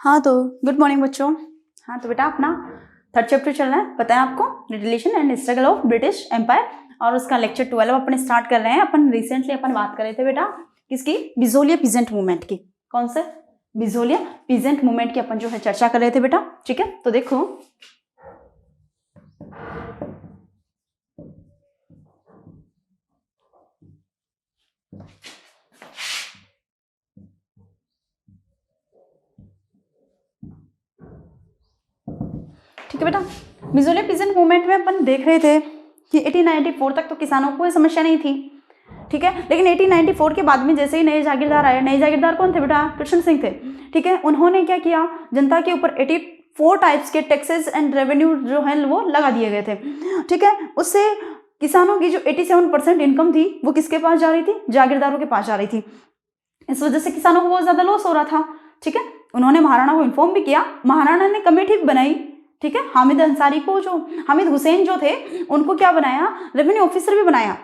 हाँ तो good morning बच्चों। हाँ तो बेटा अपना थर्ड चैप्टर चल रहा है, पता है आपको, relation and struggle of British Empire, और उसका लेक्चर 12 अपन स्टार्ट कर रहे हैं। अपन रिसेंटली बात कर रहे थे बेटा किसकी, बिजोलिया पीजेंट मूवमेंट की। कौन से, बिजोलिया पीजेंट मूवमेंट की अपन जो है चर्चा कर रहे थे बेटा। ठीक है, तो देखो ठीक है बेटा, बिजोलिया पीजेंट मूवमेंट में अपन देख रहे थे कि 1894 तक तो किसानों को कोई समस्या नहीं थी। ठीक है, लेकिन 1894 के बाद में जैसे ही नए जागीरदार आए, नए जागीरदार कौन थे बेटा, कृष्ण सिंह थे। ठीक है, उन्होंने क्या किया, जनता के ऊपर 84 टाइप्स के टैक्सेस एंड रेवेन्यू जो है वो लगा दिए गए थे। ठीक है, उससे किसानों की जो 87% इनकम थी वो किसके पास जा रही थी, जागीरदारों के पास जा रही थी। इस वजह से किसानों को बहुत ज्यादा लॉस हो रहा था। ठीक है, उन्होंने महाराणा को इन्फॉर्म भी किया, महाराणा ने कमेटी बनाई। ठीक है, हामिद अंसारी को, जो हामिद हुसैन जो थे उनको क्या बनाया, रेवेन्यू ऑफिसर भी बनाया।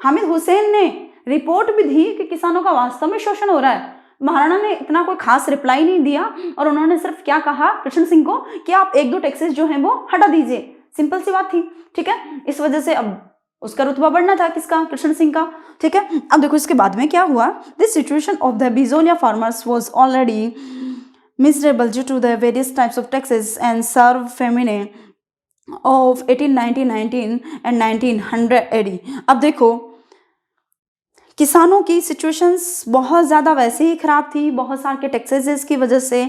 हामिद हुसैन ने रिपोर्ट भी दी कि किसानों का वास्तव में शोषण हो रहा है। महाराणा ने इतना कोई खास रिप्लाई नहीं दिया, और उन्होंने सिर्फ क्या कहा कृष्ण सिंह को कि आप एक दो टैक्सेस जो है वो हटा दीजिए, सिंपल सी बात थी। ठीक है, इस वजह से अब उसका रुतबा बढ़ना था, किसका, कृष्ण सिंह का। ठीक है, अब देखो इसके बाद में क्या हुआ, this situation of the Bijolia farmers was already miserable due to the various types of taxes and serve famine of 1819 and 1900 AD। अब देखो किसानों की सिचुएशंस बहुत ज़्यादा वैसे ही ख़राब थी, बहुत सारे के टैक्सेस की वजह से,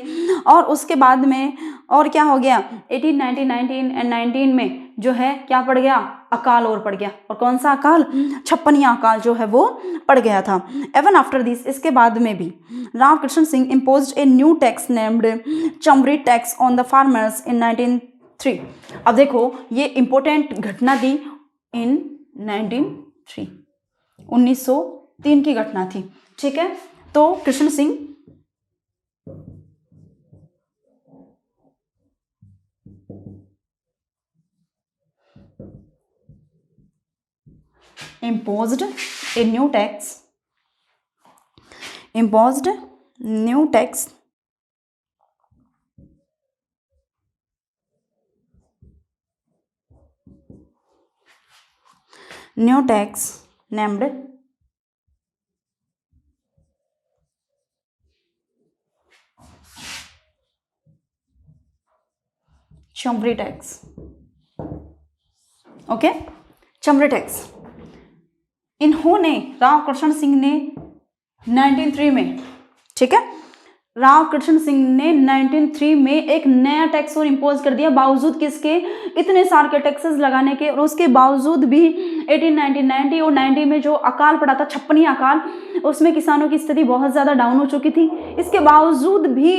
और उसके बाद में और क्या हो गया, 1819 एंड 19 में जो है क्या पड़ गया, अकाल और पड़ गया। और कौन सा अकाल, छप्पनिया अकाल जो है वो पड़ गया था। एवन आफ्टर दिस, इसके बाद में भी Rao Krishna Singh imposed a new tax named Chamri tax on the farmers in 1903। अब देखो ये इंपॉर्टेंट घटना थी इन 1903, 1903 की घटना थी। ठीक है, तो Krishna Singh imposed a new tax, imposed new tax named Chamri tax. Okay, Chamri tax इन्होंने, राव कृष्ण सिंह ने 1903 में, ठीक है, राव कृष्ण सिंह ने 1903 में एक नया टैक्स और इम्पोज कर दिया, बावजूद किसके, इतने सारे के टैक्सेस लगाने के। और उसके बावजूद भी 1890 और 90 में जो अकाल पड़ा था, छप्पनी अकाल, उसमें किसानों की स्थिति बहुत ज़्यादा डाउन हो चुकी थी। इसके बावजूद भी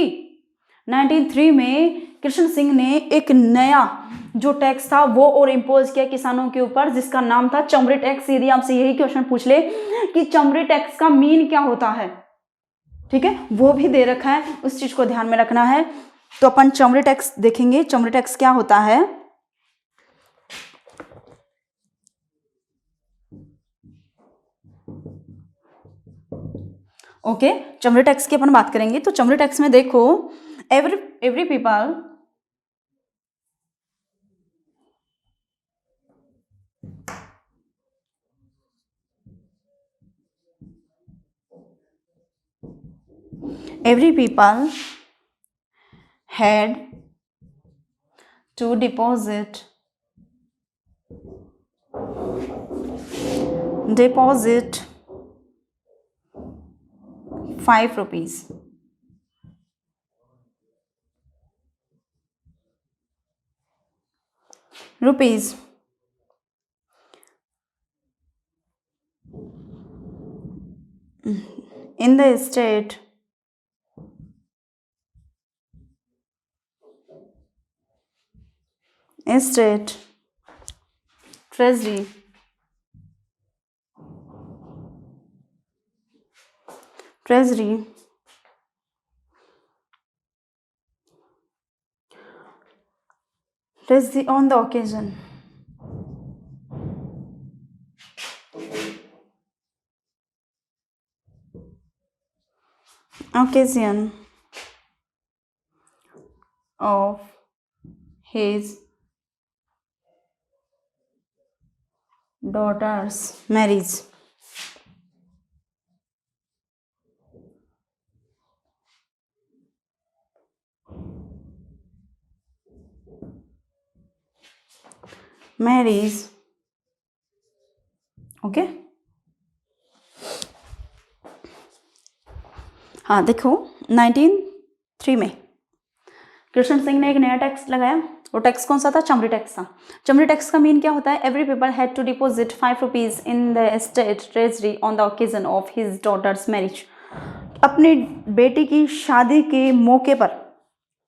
1903 में कृष्ण सिंह ने एक नया जो टैक्स था वो और इम्पोज किया किसानों के ऊपर, जिसका नाम था चमड़ी टैक्स। यदि आपसे यही क्वेश्चन पूछ ले कि चमड़ी टैक्स का मीन क्या होता है, ठीक है, वो भी दे रखा है, उस चीज को ध्यान में रखना है। तो अपन चमड़ी टैक्स देखेंगे, चमड़ी टैक्स क्या होता है। ओके, चमड़ी टैक्स की अपन बात करेंगे। तो चमड़ी टैक्स में देखो, every people had to deposit 5 rupees in the state treasury on the occasion of his daughter's marriage. Marriage. Okay हाँ देखो 1903 में कृष्ण सिंह ने एक नया टैक्स लगाया। वो टैक्स कौन सा था? चमड़ी टैक्स था। चमड़ी टैक्स का मीन क्या होता है? Every people had to deposit 5 rupees in the state treasury on the occasion of his daughter's marriage. अपनी बेटी की शादी के मौके पर,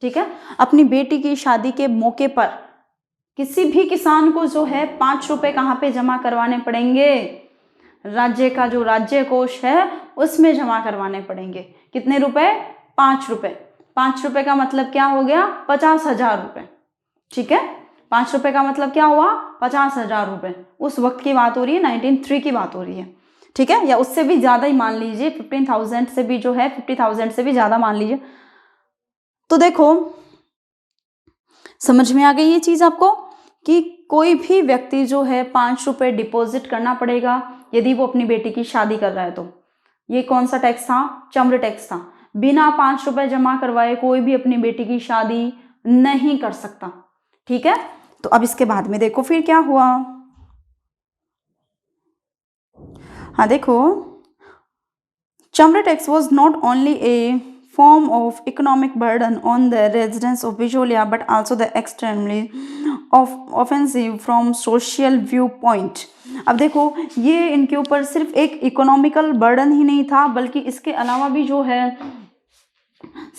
ठीक है, अपनी बेटी की शादी के मौके पर किसी भी किसान को जो है 5 रुपए कहाँ पे जमा करवाने पड़ेंगे? राज्य का जो राज्य कोष है उसमें जमा करवाने पड़ेंगे। कितने रुपए? 5 रुपए। 5 रुपए का मतलब क्या हो गया? 50,000 रुपए। ठीक है, 5 रुपए का मतलब क्या हुआ? 50,000 रुपए। उस वक्त की बात हो रही है, 1903 की बात हो रही है। ठीक है, या उससे भी ज्यादा ही मान लीजिए, 15,000 से भी जो है 50,000 से भी ज्यादा मान लीजिए। तो देखो समझ में आ गई ये चीज आपको कि कोई भी व्यक्ति जो है 5 रुपए डिपॉजिट करना पड़ेगा यदि वो अपनी बेटी की शादी कर रहा है। तो ये कौन सा टैक्स था? चमड़ी टैक्स था। बिना 5 रुपए जमा करवाए कोई भी अपनी बेटी की शादी नहीं कर सकता। ठीक है, तो अब इसके बाद में देखो फिर क्या हुआ। हाँ देखो, चमड़ी tax was not only A form of economic burden on the residents of Bijolia but also the extremely offensive from social viewpoint। अब देखो ये इनके ऊपर सिर्फ एक इकोनॉमिकल बर्डन ही नहीं था बल्कि इसके अलावा भी जो है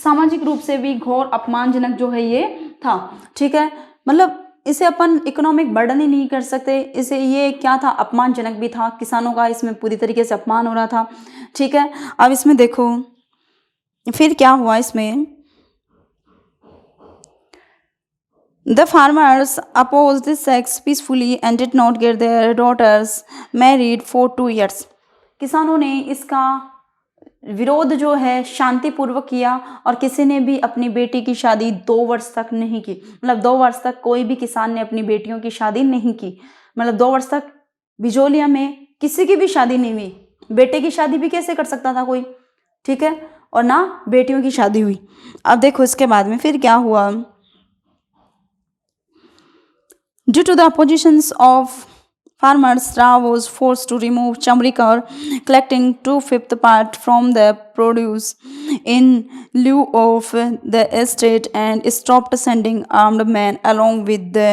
सामाजिक रूप से भी घोर अपमानजनक जो है ये था। ठीक है, मतलब इसे अपन इकोनॉमिक बर्डन ही नहीं कर सकते, इसे ये क्या था? अपमानजनक भी था। किसानों का इसमें पूरी तरीके से अपमान हो रहा था। ठीक है, अब इसमें देखो फिर क्या हुआ। इसमें The farmers opposed this tax peacefully and did not get their daughters married for 2 years। किसानों ने इसका विरोध जो है शांतिपूर्वक किया और किसी ने भी अपनी बेटी की शादी 2 वर्ष तक नहीं की। मतलब 2 वर्ष तक कोई भी किसान ने अपनी बेटियों की शादी नहीं की। मतलब 2 वर्ष तक बिजोलिया में किसी की भी शादी नहीं हुई। बेटे की शादी भी कैसे कर सकता था कोई? ठीक है, और ना बेटियों की शादी हुई। अब देखो इसके बाद में फिर क्या हुआ। Due to the oppositions of farmers, Rao was forced to remove Chamrikar, collecting 2/5 part from the produce in lieu of the estate, and stopped sending armed men along with the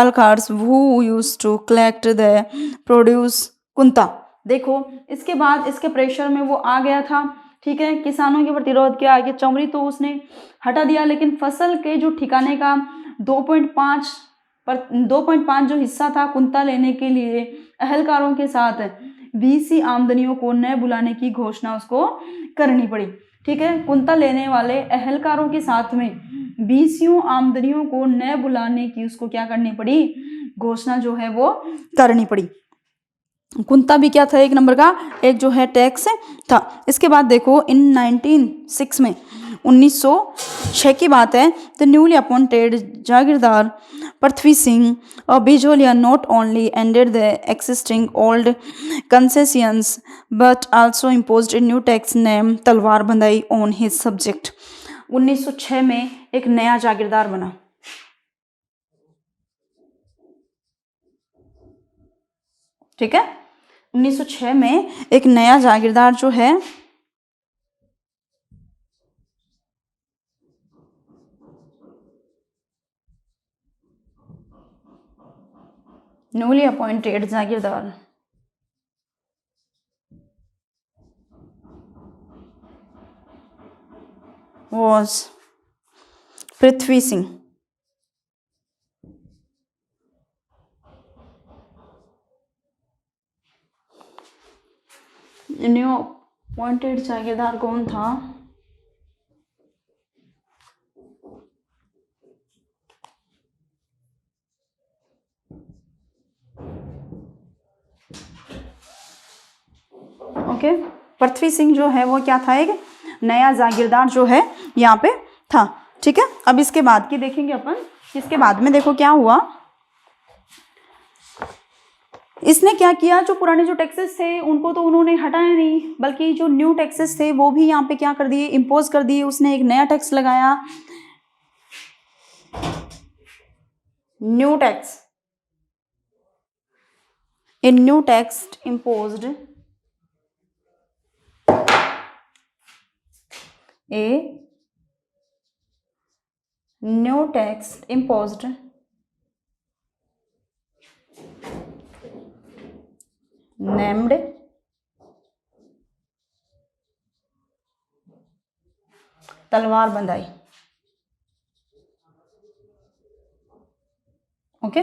alkars who used to collect the produce kunta। देखो इसके बाद इसके pressure में वो आ गया था। ठीक है, किसानों के प्रतिरोध के आगे चमड़ी तो उसने हटा दिया, लेकिन फसल के जो ठिकाने का 2.5 जो हिस्सा था कुंता लेने के लिए अहलकारों के साथ 20 आमदनियों को न बुलाने की घोषणा उसको करनी पड़ी। ठीक है, कुंता लेने वाले अहलकारों के साथ में 20 आमदनियों को न बुलाने की उसको क्या करनी पड़ी? घोषणा जो है वो करनी पड़ी। कुंता भी क्या था? एक नंबर का एक जो है टैक्स था। इसके बाद देखो इन 1906 में 1906 की बात है। द न्यूली अपॉइंटेड जागीरदार पृथ्वी सिंह और Bijolia not only ended the existing old concessions but also imposed a new tax name तलवार बंदाई ऑन हिज सब्जेक्ट। 1906 में एक नया जागीरदार बना। ठीक है, 1906 में एक नया जागीरदार जो है newly appointed jagirdar was Prithvi Singh. New appointed जागीरदार कौन था? ओके, पृथ्वी सिंह जो है वो क्या था? एक नया जागीरदार जो है यहाँ पे था। ठीक है, अब इसके बाद की देखेंगे अपन। इसके बाद में देखो क्या हुआ, इसने क्या किया, जो पुराने जो टैक्सेस थे उनको तो उन्होंने हटाया नहीं, बल्कि जो न्यू टैक्सेस थे वो भी यहाँ पे क्या कर दिए, इम्पोज कर दिए। उसने एक नया टैक्स लगाया, new tax, A new tax imposed, a new tax imposed named तलवार बंदाई। ओके,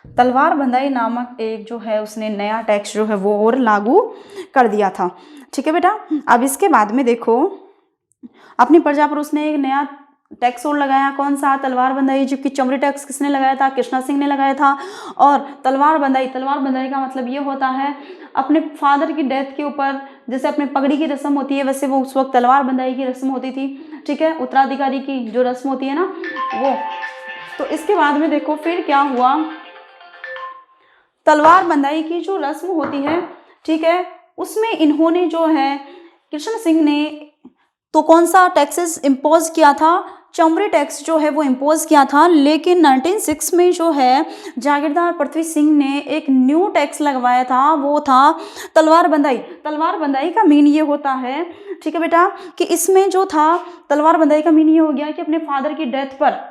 तलवार बंदाई नामक एक जो है उसने नया टैक्स जो है वो और लागू कर दिया था। ठीक है बेटा, अब इसके बाद में देखो अपनी प्रजा पर उसने एक नया टैक्स और लगाया, कौन सा, तलवार बंदाई। जबकि चमड़ी टैक्स किसने लगाया था, कृष्णा सिंह ने लगाया था। और तलवार बंदाई, तलवार बंदाई का मतलब ये होता है अपने फादर की डेथ के ऊपर जैसे अपने पगड़ी की रस्म होती है वैसे वो उस वक्त तलवार बंदाई की रस्म होती थी। ठीक है, उत्तराधिकारी की जो रस्म होती है ना वो। तो इसके बाद में देखो फिर क्या हुआ, तलवार बंदाई की जो रस्म होती है, ठीक है, उसमें इन्होंने जो है कृष्ण सिंह ने तो कौन सा टैक्सेस इम्पोज किया था, चमड़ी टैक्स जो है वो इम्पोज किया था। लेकिन 1906 में जो है जागीरदार पृथ्वी सिंह ने एक न्यू टैक्स लगवाया था, वो था तलवार बंदाई। तलवार बंदाई का मीन ये होता है, ठीक है बेटा, कि इसमें जो था तलवार बंदाई का मीन ये हो गया कि अपने फादर की डेथ पर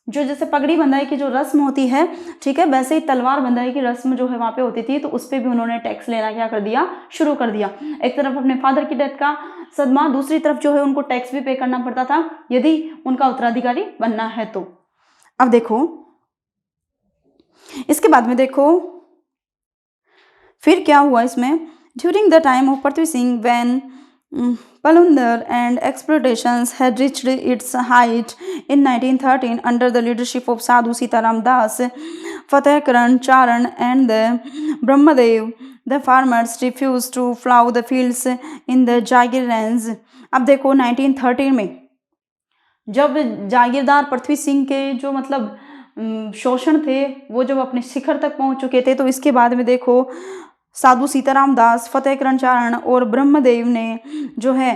जो जैसे पगड़ी बंदाई की जो रस्म होती है, ठीक है, वैसे ही तलवार बंदाई की रस्म जो है वहाँ पे होती थी, तो उस पर भी उन्होंने टैक्स लेना क्या कर दिया, शुरू कर दिया। एक तरफ अपने फादर की डेथ का सदमा, दूसरी तरफ जो है उनको टैक्स भी पे करना पड़ता था यदि उनका उत्तराधिकारी बनना है तो। अब देखो इसके बाद में देखो फिर क्या हुआ इसमें, during the time of Prithvi Singh when plunder and exploitations had reached its height in 1913 under the leadership of Sadhu Sitaram Das, Fateh Karan Charan and the Brahmadev. The farmers refused to plow the fields in the Jagir range. अब देखो 1913 में जब जागीरदार पृथ्वी सिंह के जो मतलब शोषण थे वो जब अपने शिखर तक पहुंच चुके थे, तो इसके बाद में देखो साधु सीताराम दास, फतेह करण चारण और ब्रह्मदेव ने जो है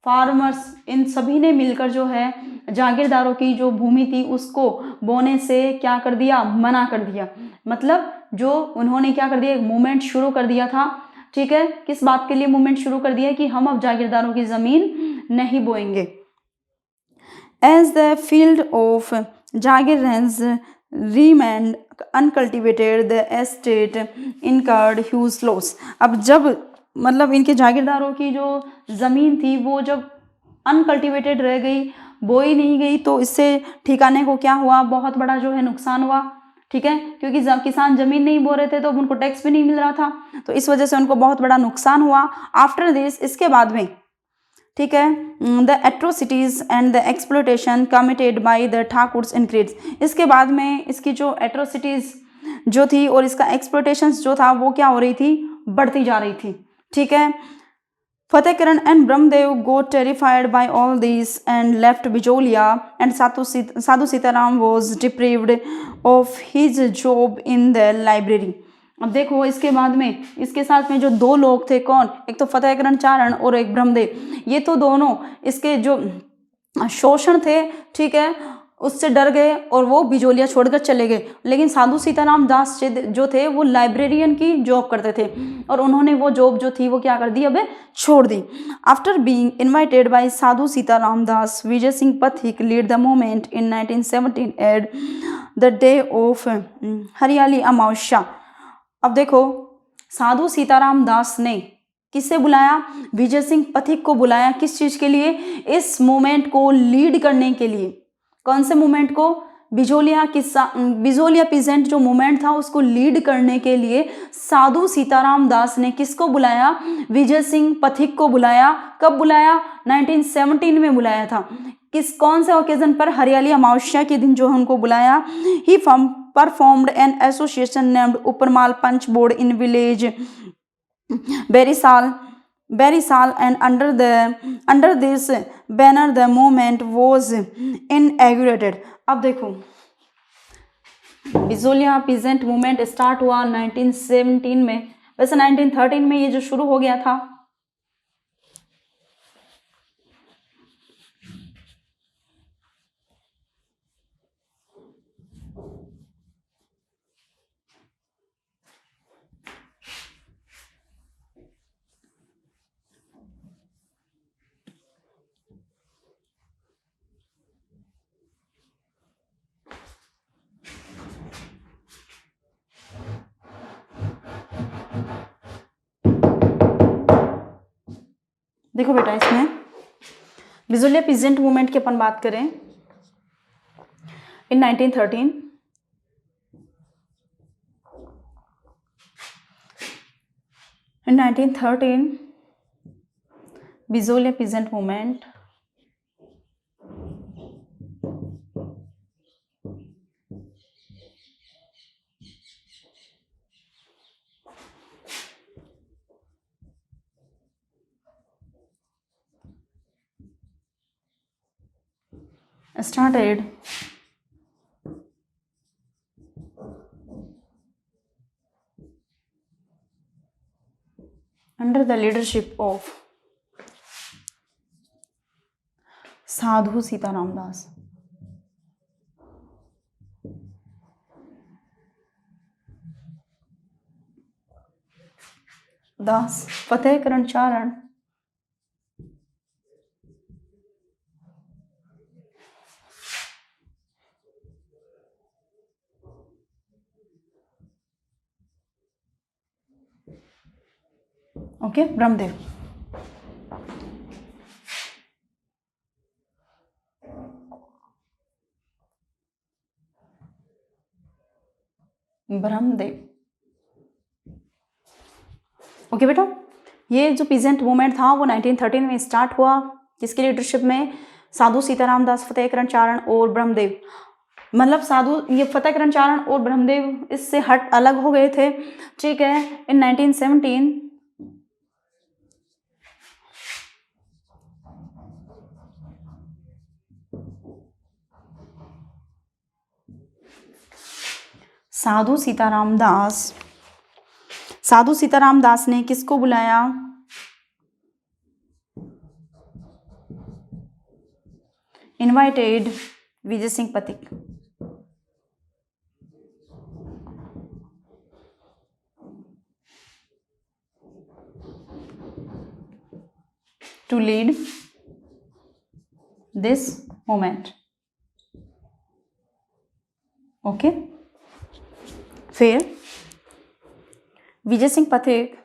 फार्मर्स, इन सभी ने मिलकर जो है जागीरदारों की जो भूमि थी उसको बोने से क्या कर दिया, मना कर दिया। मतलब जो उन्होंने क्या कर दिया, एक मूवमेंट शुरू कर दिया था। ठीक है, किस बात के लिए मूवमेंट शुरू कर दिया कि हम अब जागीरदारों की जमीन नहीं बोएंगे। As the field of jagir range remained uncultivated, the estate incurred huge loss. अब जब मतलब इनके जागीरदारों की जो ज़मीन थी वो जब अनकल्टिवेटेड रह गई, बोई नहीं गई, तो इससे ठिकाने को क्या हुआ, बहुत बड़ा जो है नुकसान हुआ। ठीक है, क्योंकि किसान ज़मीन नहीं बो रहे थे तो उनको टैक्स भी नहीं मिल रहा था, तो इस वजह से उनको बहुत बड़ा नुकसान हुआ। आफ्टर दिस, इसके बाद में, ठीक है, the atrocities and the exploitation committed by the Thakurs increase. इसके बाद में इसकी जो एट्रोसिटीज़ जो थी और इसका एक्सप्लोटेशंस जो था वो क्या हो रही थी, बढ़ती जा रही थी। ठीक है, Fateh Karan and Brahmdev go terrified by all this and left Bijolia and Sadhu Sitaram was deprived of his job in the library. अब देखो इसके बाद में इसके साथ में जो दो लोग थे, कौन, एक तो फतेह करण चारण और एक ब्रह्मदेव, ये तो दोनों इसके जो शोषण थे, ठीक है, उससे डर गए और वो बिजोलिया छोड़कर चले गए। लेकिन साधु सीताराम दास जो थे वो लाइब्रेरियन की जॉब करते थे और उन्होंने वो जॉब जो थी वो क्या कर दी, अब छोड़ दी। आफ्टर बीइंग इन्वाइटेड बाय साधु सीताराम दास, विजय सिंह पथिक lead the movement in 1917 at the day of हरियाली अमावस्या। अब देखो साधु सीताराम दास ने किसे बुलाया, विजय सिंह पथिक को बुलाया, किस चीज़ के लिए, इस मूवमेंट को लीड करने के लिए। कौन से मूवमेंट को, बिजोलिया पीजेंट जो मूवमेंट था उसको लीड करने के लिए साधु सीताराम दास ने किसको बुलाया, विजय सिंह पथिक को बुलाया। कब बुलाया, 1917 में बुलाया था। किस कौन से ओकेजन पर, हरियाली अमावस्या के दिन जो है उनको बुलाया। He performed an association named Uparmal Panch board in village Barisal Barisal, and under this banner the movement was inaugurated. अब देखो बिजोलिया पीजेंट मूवमेंट स्टार्ट हुआ 1917 में, वैसे 1913 में ये जो शुरू हो गया था। देखो बेटा इसमें बिजोलिया पीजेंट मूवमेंट की अपन बात करें इन 1913 Bijolia peasant movement started under the leadership of Sadhu Sitaram Das. Fatehkaran Charan okay Brahmadev. Okay बेटा, ये जो पीजेंट मूवमेंट था वो 1913 में स्टार्ट हुआ, किसकी लीडरशिप में? साधु सीताराम दास, फतेहकरण चारण और ब्रह्मदेव। मतलब साधु ये फतेहकरण चारण और ब्रह्मदेव इससे हट अलग हो गए थे, ठीक है। इन 1917 साधु सीताराम दास ने किसको बुलाया? Invited Vijay Singh Pathik to lead this movement. Okay, फिर विजय सिंह पथिक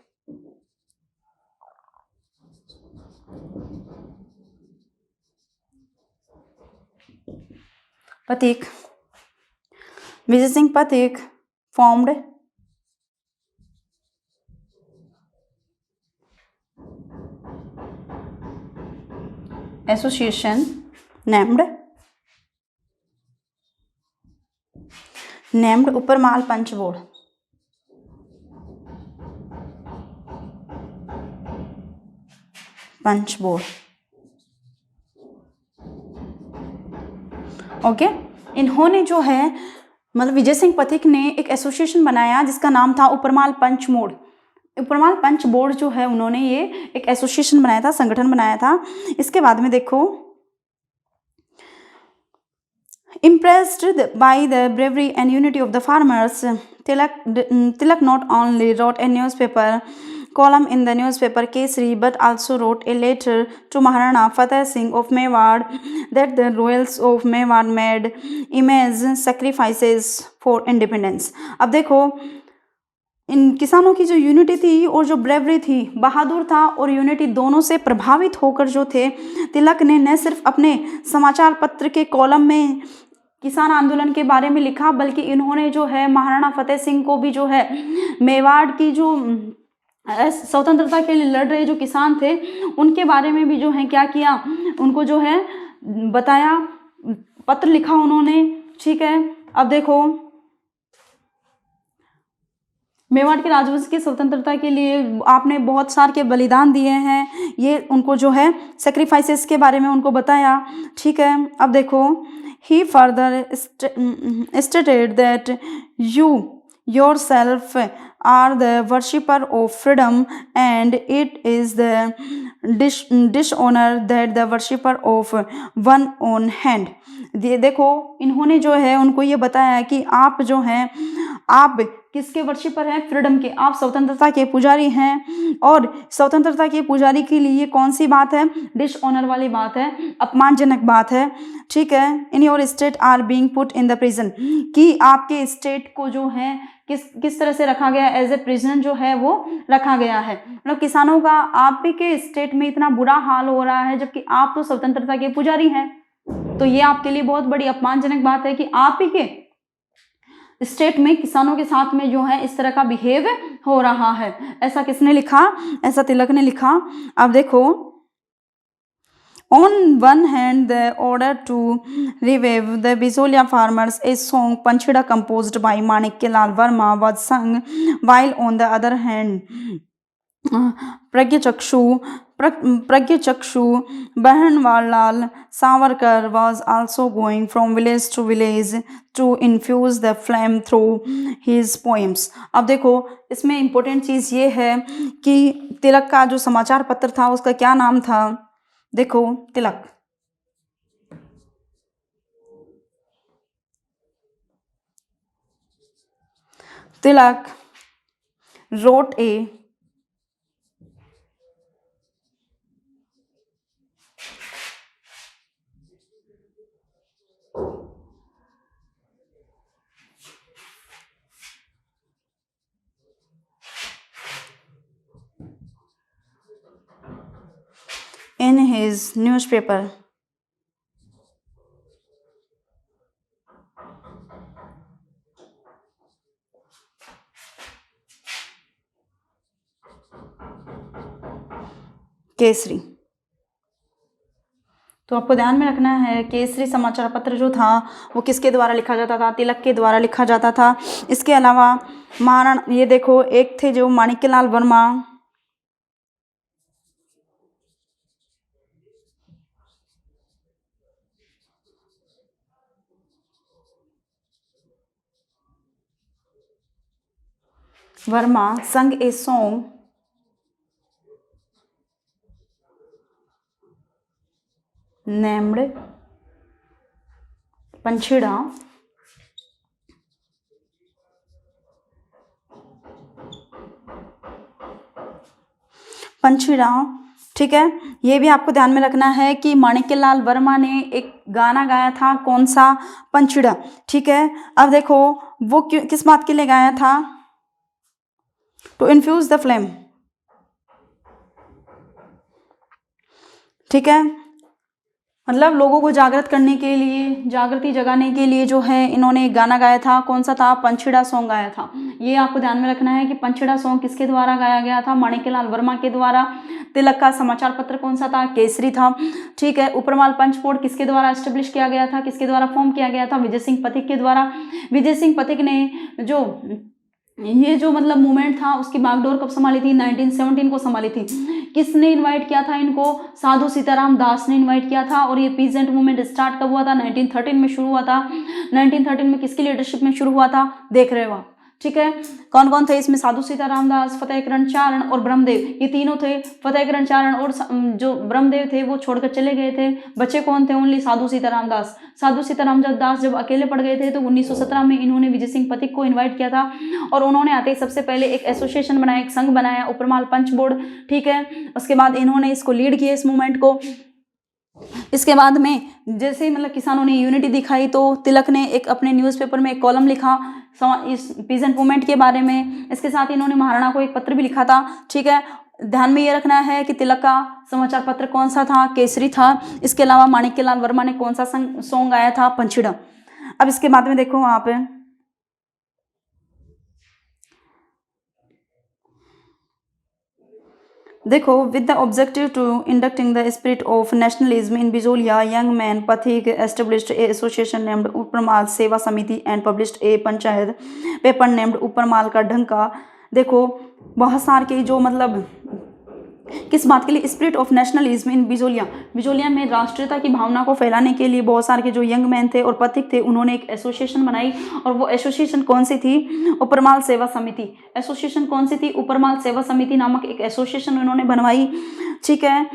विजय सिंह पथिक formed association named Uparmal Panch board. Okay, इन्होंने जो है मतलब विजय सिंह पथिक ने एक एसोसिएशन बनाया जिसका नाम था उपरमाल पंच बोर्ड जो है उन्होंने ये एक एसोसिएशन बनाया था, संगठन बनाया था। इसके बाद में देखो, impressed by the bravery and unity of the farmers, Tilak not only wrote a newspaper column in the newspaper Kesari but also wrote a letter to Maharana Fateh Singh of Mewar that the royals of Mewar made immense sacrifices for independence। अब देखो इन किसानों की जो unity थी और जो bravery थी, बहादुर था और यूनिटी दोनों से प्रभावित होकर जो थे, तिलक ने न सिर्फ अपने समाचार पत्र के कॉलम में किसान आंदोलन के बारे में लिखा, बल्कि इन्होंने जो है महाराणा फतेह सिंह को भी जो है मेवाड़ की जो स्वतंत्रता के लिए लड़ रहे जो किसान थे उनके बारे में भी जो है क्या किया, उनको जो है बताया, पत्र लिखा उन्होंने, ठीक है। अब देखो मेवाड़ के राजवंश की स्वतंत्रता के लिए आपने बहुत सारे के बलिदान दिए हैं, ये उनको जो है सेक्रीफाइसेस के बारे में उनको बताया। ठीक है, अब देखो, he further stated that you yourself are the worshipper of freedom and it is the dishonor that the worshipper of one own hand। देखो, इन्होंने जो है उनको ये बताया कि आप जो हैं, आप किसके वर्शिपर हैं? फ्रीडम के। आप स्वतंत्रता के पुजारी हैं और स्वतंत्रता के पुजारी के लिए कौन सी बात है? डिसऑनर वाली बात है, अपमानजनक बात है। ठीक है, in your state are being put in the prison, कि आपके स्टेट को जो है किस तरह से रखा गया? एज ए प्रिजन जो है वो रखा गया है। मतलब किसानों का आप ही के स्टेट में इतना बुरा हाल हो रहा है, जबकि आप तो स्वतंत्रता के पुजारी हैं। तो ये आपके लिए बहुत बड़ी अपमानजनक बात है कि आप ही के स्टेट में किसानों के साथ में जो है इस तरह का बिहेव हो रहा है। ऐसा किसने लिखा? ऐसा तिलक ने लिखा। अब देखो, On one hand, the order to revive the Bijolia farmers, a song Panchida composed by Manikyalal Verma was sung, while on the other hand, Pragyachakshu Bahanwalal Savarkar was also going from village to village to infuse the flame through his poems। अब देखो, इसमें important चीज़ ये है कि तिलक का जो समाचार पत्र था उसका क्या नाम था? देखो, तिलक। तिलक wrote a in his newspaper। Kesari. तो आपको ध्यान में रखना है, केसरी समाचार पत्र जो था वो किसके द्वारा लिखा जाता था? तिलक के द्वारा लिखा जाता था। इसके अलावा महाराणा, ये देखो, एक थे जो माणिक्यलाल वर्मा, वर्मा संग ए सॉन्ग नेम्ड पंछीड़ा पंछीड़ा। ठीक है, ये भी आपको ध्यान में रखना है कि माणिक्यलाल वर्मा ने एक गाना गाया था, कौन सा? पंछीड़ा। ठीक है, अब देखो, वो किस बात के लिए गाया था? To infuse the flame. ठीक है, मतलब लोगों को जागृत करने के लिए, जागृति जगाने के लिए जो है इन्होंने एक गाना गाया था। कौन सा था? पंछीड़ा सॉन्ग गाया था। ये आपको ध्यान में रखना है कि पंछीड़ा सॉन्ग किसके द्वारा गाया गया था? माणिक्यलाल वर्मा के द्वारा। तिलक का समाचार पत्र कौन सा था? केसरी था। ठीक है, उपरमाल पंच बोर्ड किसके द्वारा एस्टेब्लिश किया गया था? किसके द्वारा फॉर्म किया गया था? विजय सिंह पथिक के द्वारा। विजय सिंह पथिक ने ये जो मतलब मूवमेंट था उसकी बागडोर कब संभाली थी? 1917 को संभाली थी। किसने इनवाइट किया था इनको? साधु सीताराम दास ने इनवाइट किया था। और ये पीजेंट मूवमेंट स्टार्ट कब हुआ था? 1913 में शुरू हुआ था। 1913 में किसकी लीडरशिप में शुरू हुआ था? देख रहे हो आप। ठीक है, कौन कौन थे इसमें? साधु सीताराम दास, फतेहकरण चारण और ब्रह्मदेव, ये तीनों थे। फतेहकरण चारण और जो ब्रह्मदेव थे वो छोड़कर चले गए थे। बच्चे कौन थे? ओनली साधु सीताराम दास। साधु सीताराम दास जब अकेले पड़ गए थे तो 1917 में इन्होंने विजय सिंह पथिक को इन्वाइट किया था और उन्होंने आते ही सबसे पहले एक एसोसिएशन बनाया, एक संघ बनाया, उपरमाल पंच बोर्ड। ठीक है, उसके बाद इन्होंने इसको लीड किया, इस मूवमेंट को। इसके बाद में जैसे मतलब किसानों ने यूनिटी दिखाई तो तिलक ने एक अपने न्यूज़पेपर में एक कॉलम लिखा इस पीजेंट मूवमेंट के बारे में। इसके साथ इन्होंने महाराणा को एक पत्र भी लिखा था। ठीक है, ध्यान में ये रखना है कि तिलक का समाचार पत्र कौन सा था? केसरी था। इसके अलावा माणिक्यलाल वर्मा ने कौन सा सॉन्ग गाया था? पंछीड़ा। अब इसके बाद में देखो वहां पे देखो, with the objective to inducting the spirit of nationalism in Bijolia, young man Pathik established a association named Uparmal Seva Samiti and published a panchayat paper named Uparmal Ka Dhanka देखो बहुत सारे के जो मतलब किस बात के लिए, spirit of nationalism in Bijolia, Bijolia में राष्ट्रीयता की भावना को फैलाने के लिए बहुत सारे के जो यंग मैन थे और पथिक थे उन्होंने एक एसोसिएशन बनाई। और वो एसोसिएशन कौन सी थी? उपरमाल सेवा समिति। एसोसिएशन कौन सी थी? उपरमाल सेवा समिति नामक एक एसोसिएशन उन्होंने बनवाई। ठीक है,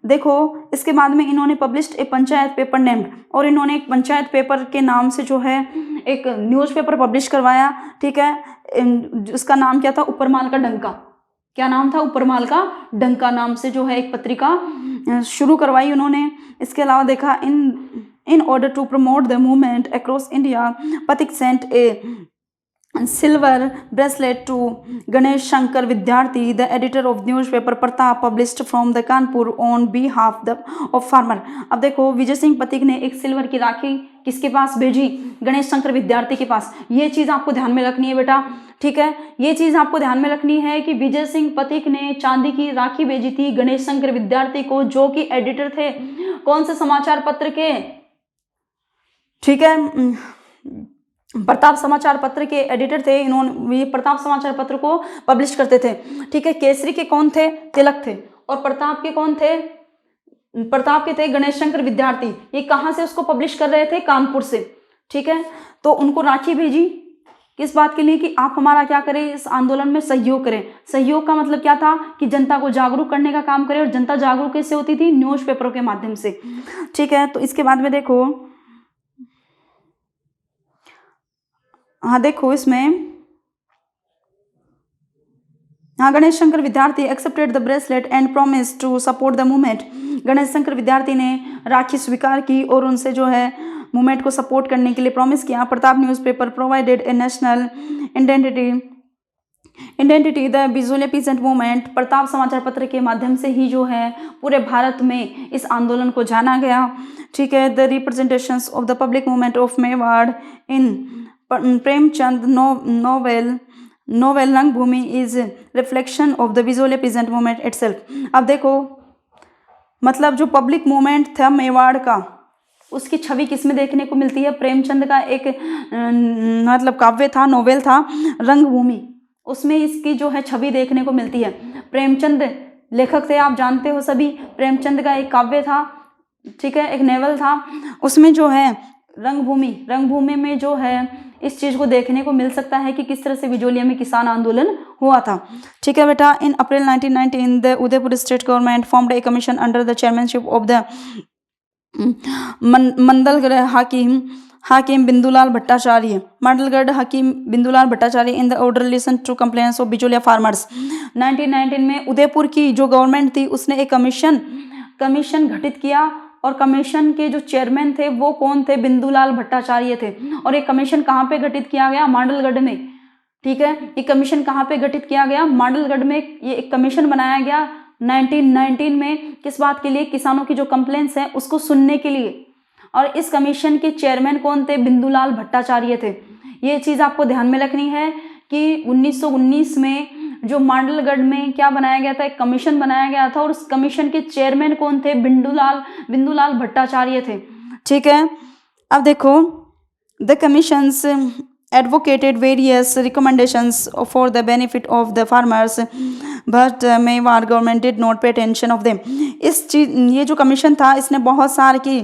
देखो इसके बाद में इन्होंने पब्लिश्ड ए पंचायत पेपर नेम्ड, और इन्होंने एक पंचायत पेपर के नाम से जो है एक न्यूज़पेपर पब्लिश करवाया। ठीक है, उसका नाम क्या था? उपरमाल का डंका। क्या नाम था? उपरमाल का डंका नाम से जो है एक पत्रिका शुरू करवाई उन्होंने। इसके अलावा देखा in order to promote the movement across India, Pathik sent a silver bracelet to Ganesh Shankar Vidyarthi, the editor of newspaper Pratap, published from the Kanpur on behalf of farmer. अब देखो विजय सिंह पथिक ने एक सिल्वर की राखी किसके पास भेजी? गणेश शंकर विद्यार्थी के पास। ये चीज़ आपको ध्यान में रखनी है बेटा। ठीक है, ये चीज़ आपको ध्यान में रखनी है कि विजय सिंह पथिक ने चांदी की राखी भेजी थी गणेश शंकर विद्यार्थी को, जो कि एडिटर थे कौन से समाचार पत्र के? ठीक है, प्रताप समाचार पत्र के एडिटर थे इन्होंने। ये प्रताप समाचार पत्र को पब्लिश करते थे। ठीक है, केसरी के कौन थे? तिलक थे। और प्रताप के कौन थे? प्रताप के थे गणेश शंकर विद्यार्थी। ये कहाँ से उसको पब्लिश कर रहे थे? कानपुर से। ठीक है, तो उनको राखी भेजी किस बात के लिए? कि आप हमारा क्या करें, इस आंदोलन में सहयोग करें। सहयोग का मतलब क्या था? कि जनता को जागरूक करने का काम करें। और जनता जागरूक कैसे होती थी? न्यूज़पेपरों के माध्यम से। ठीक है, तो इसके बाद में देखो, हाँ देखो इसमें, हाँ Ganesh Shankar Vidyarthi accepted the bracelet and promise to support the movement. Ganesh Shankar Vidyarthi ने राखी स्वीकार की और उनसे जो है मूवमेंट को सपोर्ट करने के लिए प्रॉमिस किया। Pratap newspaper provided A national identity the Bijolia peasant movement. Pratap समाचार पत्र के माध्यम से ही जो है पूरे भारत में इस आंदोलन को जाना गया। ठीक है, the representations of the public movement of Mewar in Premchand novel Rangbhoomi is reflection of the Bijolia peasant movement itself. अब देखो मतलब जो पब्लिक मूवमेंट था मेवाड़ का, उसकी छवि किसमें देखने को मिलती है? प्रेमचंद का एक मतलब काव्य था, नोवेल था रंगभूमि, उसमें इसकी जो है छवि देखने को मिलती है। प्रेमचंद लेखक थे, आप जानते हो सभी। प्रेमचंद का एक काव्य था, ठीक है, एक नोवेल था, उसमें जो है रंगभूमि में जो है इस चीज़ को देखने को मिल सकता है कि किस तरह से बिजोलिया में किसान आंदोलन हुआ था। ठीक है बेटा, in April 1919 the Udaipur state government formed a commission under the chairmanship of the Mandalgarh hakim Bindulal Bhattacharya. Mandalgarh hakim Bindulal Bhattacharya in the order listen to complaints of Bijolia farmers. 1919 में उदयपुर की जो गवर्नमेंट थी उसने एक कमीशन गठित किया, और कमीशन के जो चेयरमैन थे वो कौन थे? बिंदुलाल भट्टाचार्य थे। और ये कमीशन कहाँ पे गठित किया गया? मांडलगढ़ में। ठीक है, ये कमीशन कहाँ पे गठित किया गया? मांडलगढ़ में ये एक कमीशन बनाया गया 1919 में। किस बात के लिए? किसानों की जो कंप्लेंट्स हैं उसको सुनने के लिए। और इस कमीशन के चेयरमैन कौन थे? बिंदुलाल भट्टाचार्य थे। ये चीज़ आपको ध्यान में रखनी है कि 1919 में जो मांडलगढ़ में क्या बनाया गया था? एक कमीशन बनाया गया था, और उस कमीशन के चेयरमैन कौन थे? बिंदुलाल भट्टाचार्य थे। ठीक है, अब देखो the commissions advocated various recommendations for the benefit of the farmers, but Mewar government did not pay attention of them। ये जो कमीशन था इसने बहुत सारे की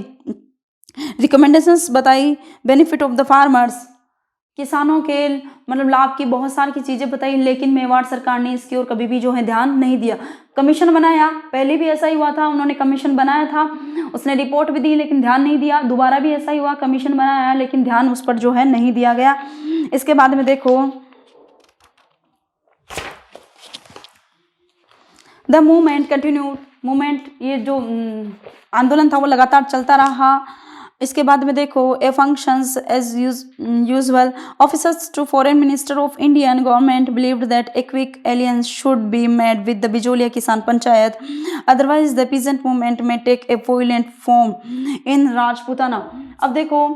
रिकमेंडेशंस बताई, बेनिफिट ऑफ द फार्मर्स, किसानों के मतलब लाभ की बहुत सारी की चीज़ें बताई, लेकिन मेवाड़ सरकार ने इसकी ओर कभी भी जो है ध्यान नहीं दिया। कमीशन बनाया, पहले भी ऐसा ही हुआ था, उन्होंने कमीशन बनाया था, उसने रिपोर्ट भी दी लेकिन ध्यान नहीं दिया। दोबारा भी ऐसा ही हुआ, कमीशन बनाया लेकिन ध्यान उस पर जो है नहीं दिया गया। इसके बाद में देखो द मूवमेंट कंटिन्यूड। मूवमेंट ये जो आंदोलन था वो लगातार चलता रहा। इसके बाद में देखो a functions as usual. Officers to foreign minister of Indian government believed that a quick alliance should be made with the Bijolia Kisan Panchayat, otherwise the peasant movement may take a violent form in Rajputana. अब देखो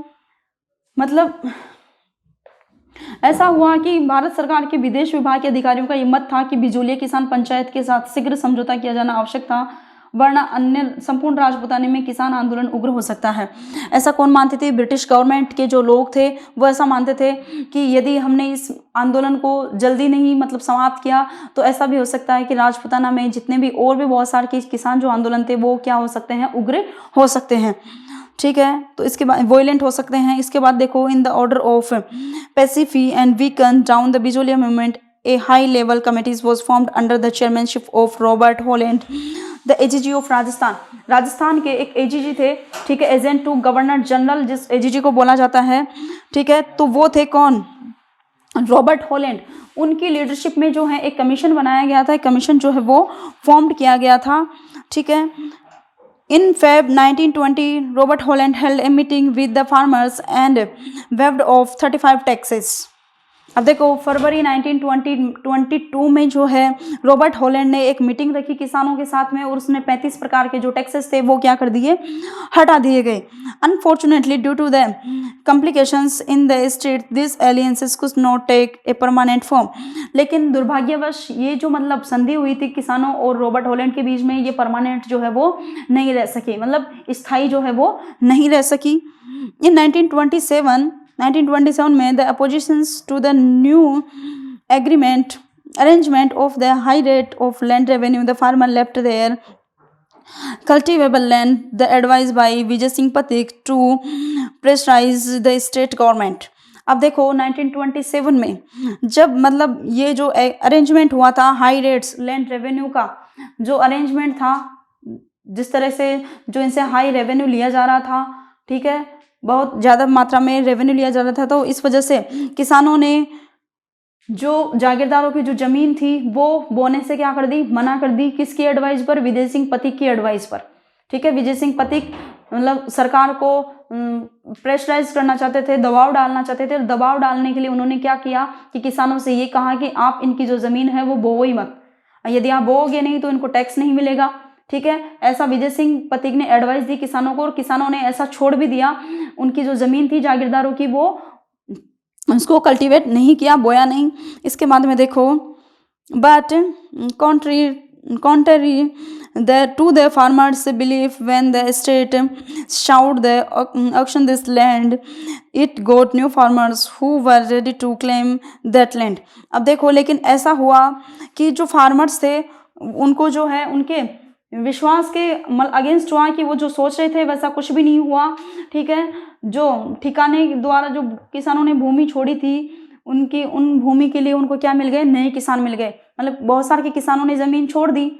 मतलब ऐसा हुआ कि भारत सरकार के विदेश विभाग के अधिकारियों का ये मत था कि बिजोलिया किसान पंचायत के साथ शीघ्र समझौता किया जाना आवश्यक था, वरना अन्य संपूर्ण राजपूताने में किसान आंदोलन उग्र हो सकता है। ऐसा कौन मानते थे? ब्रिटिश गवर्नमेंट के जो लोग थे वो ऐसा मानते थे कि यदि हमने इस आंदोलन को जल्दी नहीं मतलब समाप्त किया तो ऐसा भी हो सकता है कि राजपूताना में जितने भी और भी बहुत सारे किसान जो आंदोलन थे वो क्या हो सकते हैं? उग्र हो सकते हैं। ठीक है, तो इसके बाद वॉयलेंट हो सकते हैं। इसके बाद देखो, in the order of pacify and weaken down the Bijolia movement a high level committee was formed under the chairmanship of Robert Holland, the AGG of Rajasthan. Rajasthan के एक AGG थे, ठीक है, एजेंट टू गवर्नर जनरल, जिस AGG को बोला जाता है, ठीक है, तो वो थे कौन? Robert Holland. उनकी लीडरशिप में जो है एक कमीशन बनाया गया था, एक कमीशन जो है वो फॉर्म्ड किया गया था, ठीक है। In Feb 1920, Robert Holland held a meeting with the farmers and waived off 35 taxes। अब देखो, फरवरी 1922 में जो है रॉबर्ट हॉलैंड ने एक मीटिंग रखी किसानों के साथ में और उसने 35 प्रकार के जो टैक्सेस थे वो क्या कर दिए? हटा दिए गए। Unfortunately due to the complications in the state this alliances could not take a permanent form. लेकिन दुर्भाग्यवश ये जो मतलब संधि हुई थी किसानों और रॉबर्ट हॉलैंड के बीच में, ये परमानेंट जो है वो नहीं रह सकी, मतलब स्थायी जो है वो नहीं रह सकी। इन 1927 में the oppositions to the new arrangement of the high rate of land revenue, the farmer left their cultivable land, the advice by Vijay Singh Patik to pressurize the state government। अब देखो 1927 में जब मतलब ये जो arrangement हुआ था high rates land revenue का जो अरेंजमेंट था, जिस तरह से जो इनसे हाई रेवेन्यू लिया जा रहा था, ठीक है, बहुत ज़्यादा मात्रा में रेवेन्यू लिया जा रहा था, तो इस वजह से किसानों ने जो जागीरदारों की जो ज़मीन थी वो बोने से क्या कर दी? मना कर दी। किसकी एडवाइस पर? विजय सिंह पथिक की एडवाइस पर, ठीक है। विजय सिंह पथिक मतलब सरकार को प्रेशराइज करना चाहते थे, दबाव डालना चाहते थे। दबाव डालने के लिए उन्होंने क्या किया कि किसानों से ये कहा कि आप इनकी जो ज़मीन है वो बोओ ही मत, यदि आप बोओगे नहीं तो इनको टैक्स नहीं मिलेगा, ठीक है। ऐसा विजय सिंह पथिक ने एडवाइस दी किसानों को और किसानों ने ऐसा छोड़ भी दिया। उनकी जो ज़मीन थी जागीरदारों की वो उसको कल्टीवेट नहीं किया, बोया नहीं। इसके बाद में देखो, but contrary to the farmers' belief, when the state showed the auction this land, it got new farmers who were ready to claim that land। अब देखो, लेकिन ऐसा हुआ कि जो फार्मर्स थे उनको जो है उनके विश्वास के अगेंस्ट हुआ कि वो जो सोच रहे थे वैसा कुछ भी नहीं हुआ, ठीक है। जो ठिकाने द्वारा जो किसानों ने भूमि छोड़ी थी उनकी उन भूमि के लिए उनको क्या मिल गए? नए किसान मिल गए। मतलब बहुत सारे के किसानों ने ज़मीन छोड़ दी।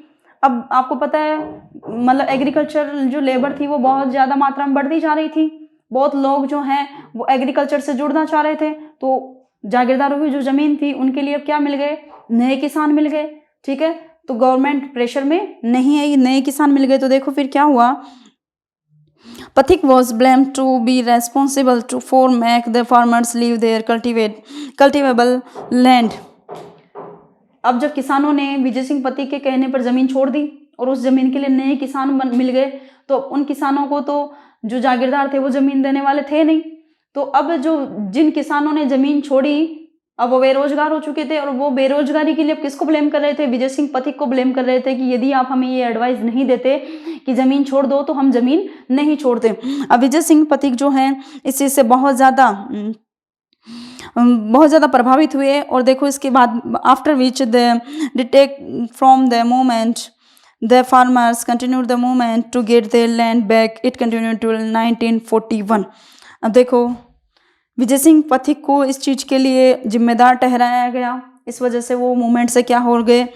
अब आपको पता है मतलब एग्रीकल्चर जो लेबर थी वो बहुत ज़्यादा मात्रा में बढ़ती जा रही थी। बहुत लोग जो हैं वो एग्रीकल्चर से जुड़ना चाह रहे थे, तो जागीरदारों की जो ज़मीन थी उनके लिए क्या मिल गए? नए किसान मिल गए, ठीक है। तो गवर्नमेंट प्रेशर में नहीं है, ये नए किसान मिल गए। तो देखो फिर क्या हुआ, Pathik was blamed to be responsible for make the farmers leave their cultivable land। अब जब किसानों ने विजय सिंह पथिक के कहने पर ज़मीन छोड़ दी और उस ज़मीन के लिए नए किसान मिल गए, तो उन किसानों को तो जो जागीरदार थे वो ज़मीन देने वाले थे नहीं। तो अब जो जिन किसानों ने ज़मीन छोड़ी अब वो बेरोजगार हो चुके थे और वो बेरोजगारी के लिए अब किसको ब्लेम कर रहे थे? विजय सिंह पथिक को ब्लेम कर रहे थे कि यदि आप हमें ये एडवाइस नहीं देते कि ज़मीन छोड़ दो तो हम ज़मीन नहीं छोड़ते। अब विजय सिंह पथिक जो हैं इस चीज़ से बहुत ज़्यादा प्रभावित हुए। और देखो इसके बाद after which the detach from the movement the farmers continued the movement to get their land back, it continued to 1941। अब देखो विजय सिंह पथिक को इस चीज़ के लिए जिम्मेदार ठहराया गया। इस वजह से वो मूवमेंट से क्या हो गए?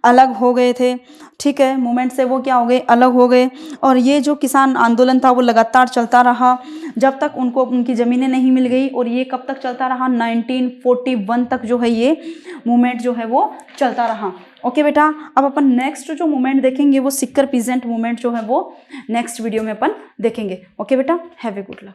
अलग हो गए थे, ठीक है। मूवमेंट से वो क्या हो गए? अलग हो गए। और ये जो किसान आंदोलन था वो लगातार चलता रहा जब तक उनको उनकी ज़मीनें नहीं मिल गई। और ये कब तक चलता रहा? 1941 तक जो है ये मूवमेंट जो है वो चलता रहा। ओके बेटा, अब अपन नेक्स्ट जो मूवमेंट देखेंगे वो सिक्कर पीजेंट मूवमेंट जो है वो नेक्स्ट वीडियो में अपन देखेंगे। ओके बेटा, हैव ए गुड लक।